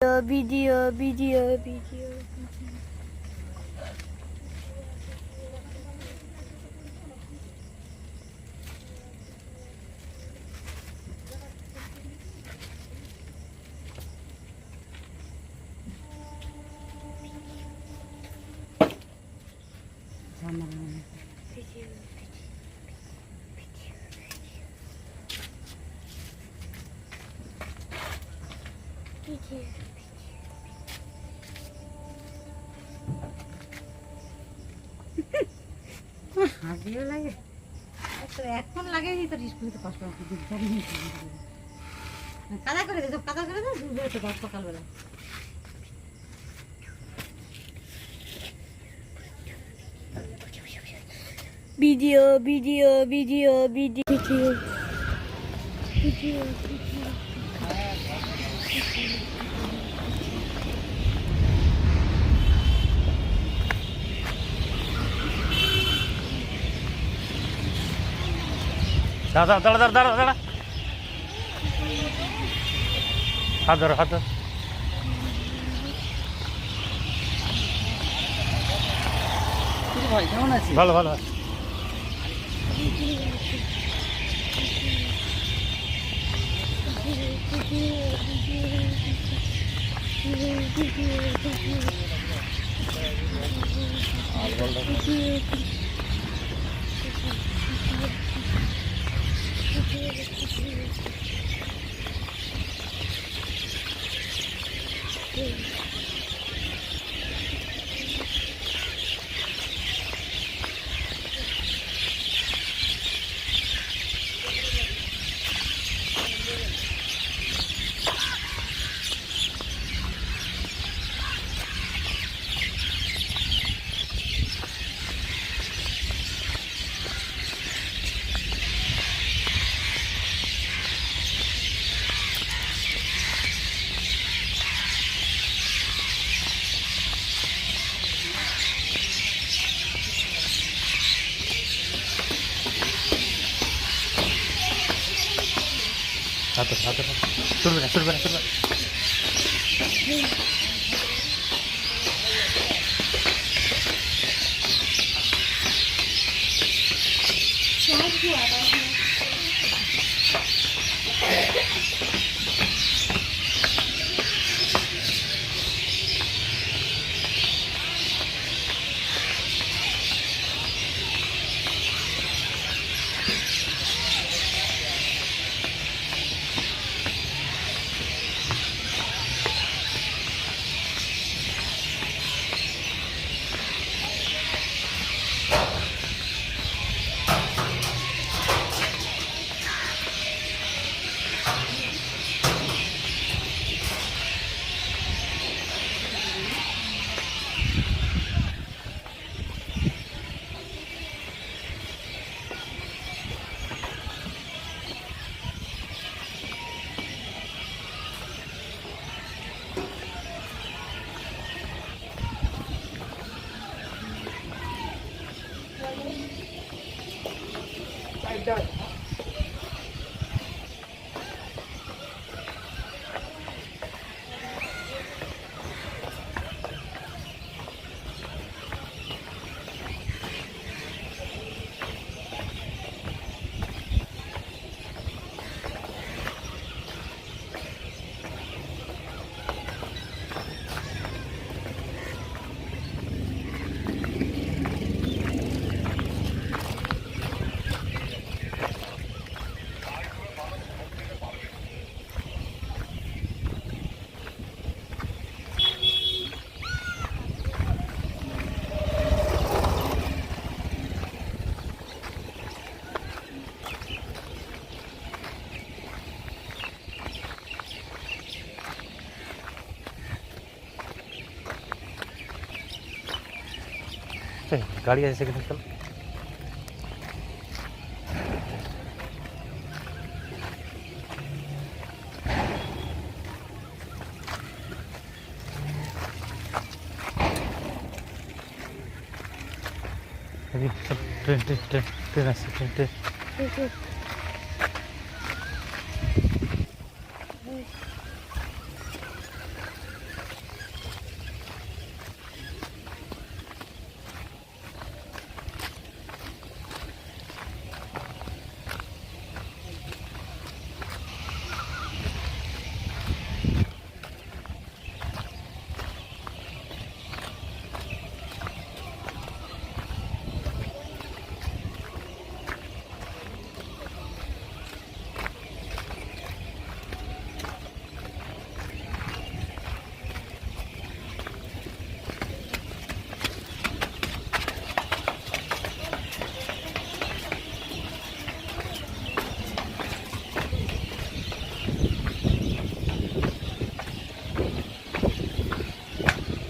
Video হাসিও লাগে এখন লাগে তো স্কুলে কষ্ট কাদা করে দে, সব কাদা করে দে, দুধ হচ্ছে সকালবেলা। ভিডিও দাঁড়া দাঁড়া দাঁড়া দাঁড়া দাঁড়া হাত ধরো হাত ধরো ভাই কেমন আছিস? ভালো ভালো হাত ধরো হাত ধরো চলবে না চলবে না চলবে না गाड़ी ऐसे कि निकल अभी सब ट्रेन ट्रेन ट्रेन ट्रेन ऐसे ट्रेन ट्रेन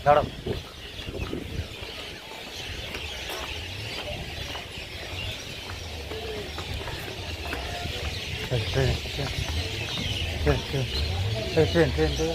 দাঁড়াও। Train train train train train train train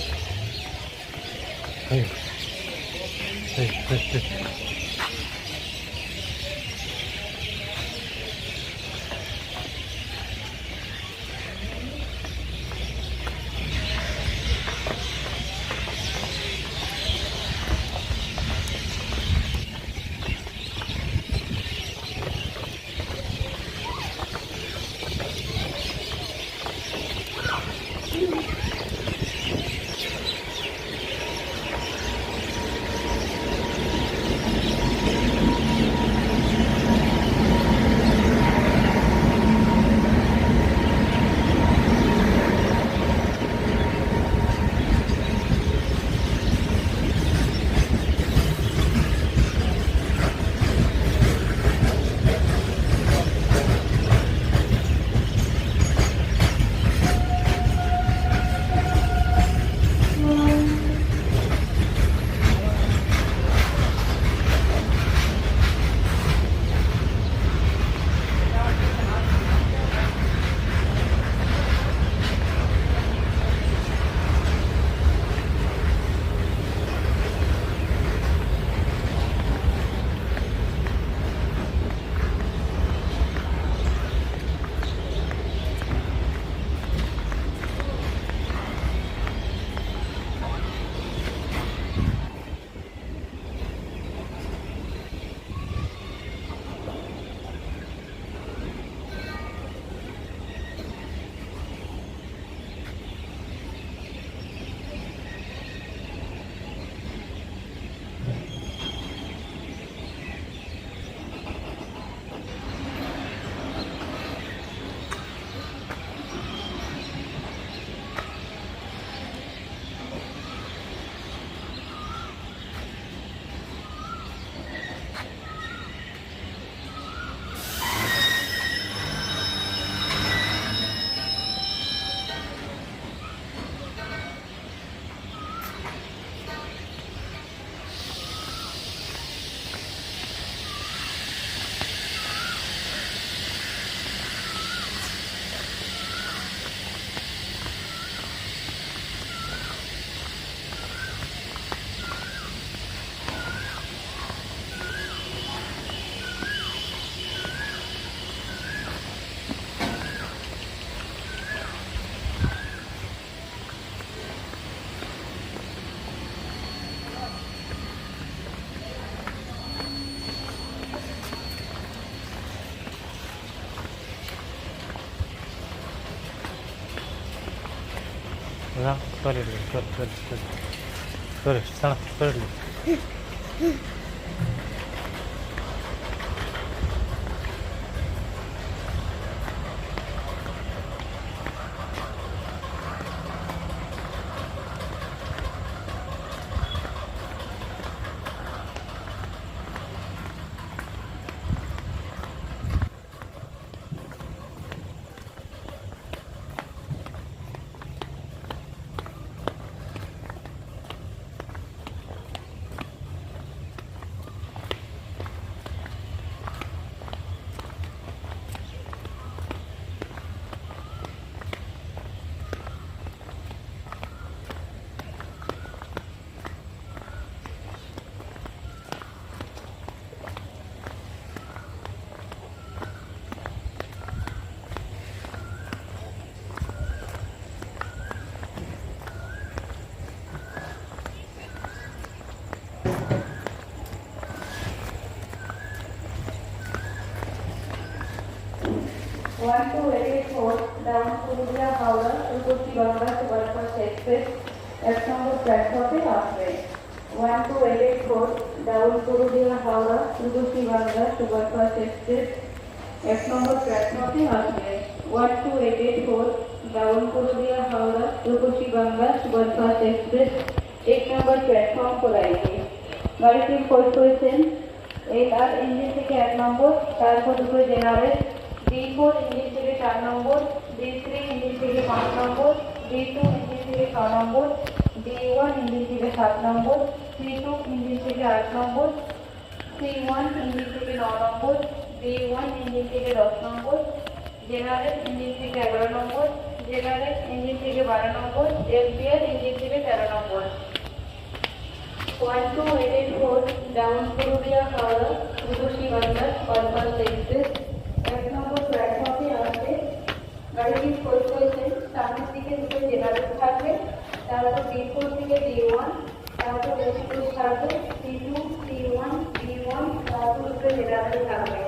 toilet toilet चला toilet One to 84 down Purulia Howrah Tirupati Bangla Superfast Express এক নম্বর প্ল্যাটফর্মে আসবে। 1 to 84 ডাউন পুরুলিয়া হাওড়া ত্রিপুটি বাংলা সুপারফাস্ট এক্সপ্রেস এক নম্বর প্ল্যাটফর্মে আসবে। 1 to 84 ডাউন পুরুলিয়া হাওড়া ত্রিপুটি বাংলা সুপারফাস্ট এক্সপ্রেস एक नंबर प्लैटफॉर्म पर आएगी। गाड़ी खोज করেছেন এই আর ইঞ্জিন থেকে 1 নম্বর, তারপর দুটো জেনারেল, D4 ইঞ্জিন থেকে 4 নম্বর, D3 ইঞ্জিন থেকে 5 নম্বর, D2 ইঞ্জিন থেকে 6 নম্বর, D1 ইঞ্জিন থেকে 7 নম্বর, C2 ইঞ্জিন থেকে 8 নম্বর, C1 ইঞ্জিন থেকে 9 নম্বর, D1 ইঞ্জিন থেকে 10 নম্বর, জেনারেল ইঞ্জিন থেকে 11 নম্বর, জেনারেল ইঞ্জিন থেকে 12 নম্বর, FBR ইঞ্জিন থেকে 13 নম্বর। 12884 ডাউন পুরুলিয়া হাওড়া রূপসী বাজার পারপাস এক্সপ্রেস 1 নম্বর প্ল্যাটফর্মে আসবে। গাড়িটি খোঁজ করেছেন সামনের দিকে দুটো জেনারেল থাকবে, তারপর D4 থেকে D1, তারপর S2 থাকবে, C2, C1, D1, তারপর দুটো জেনারেল থাকবে।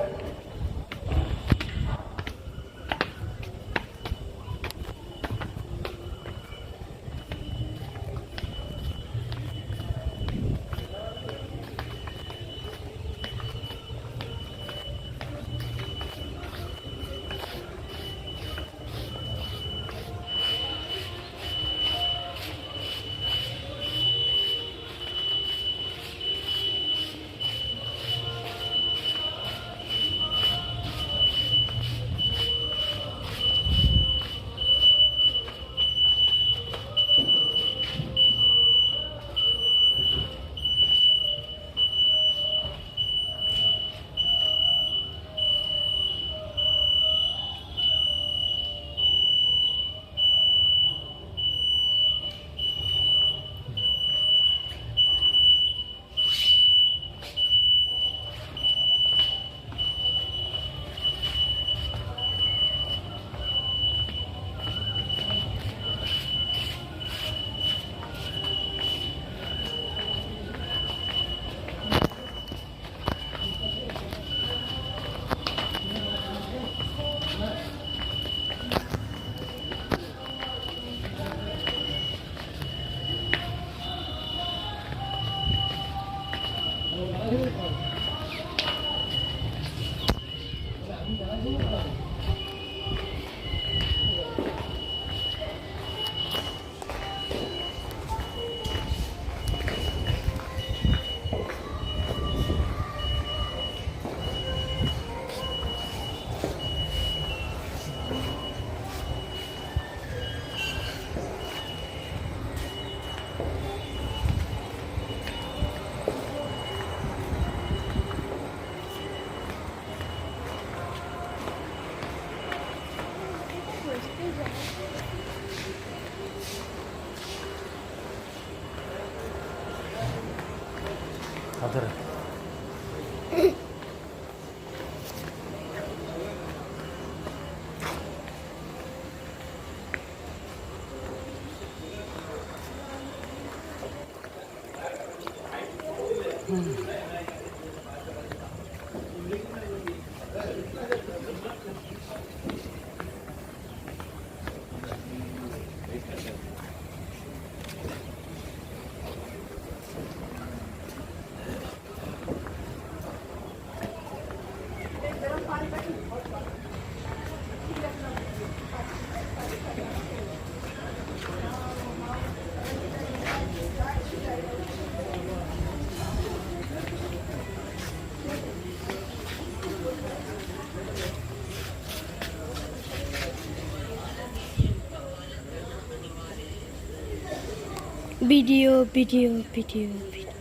Adore. Video video video video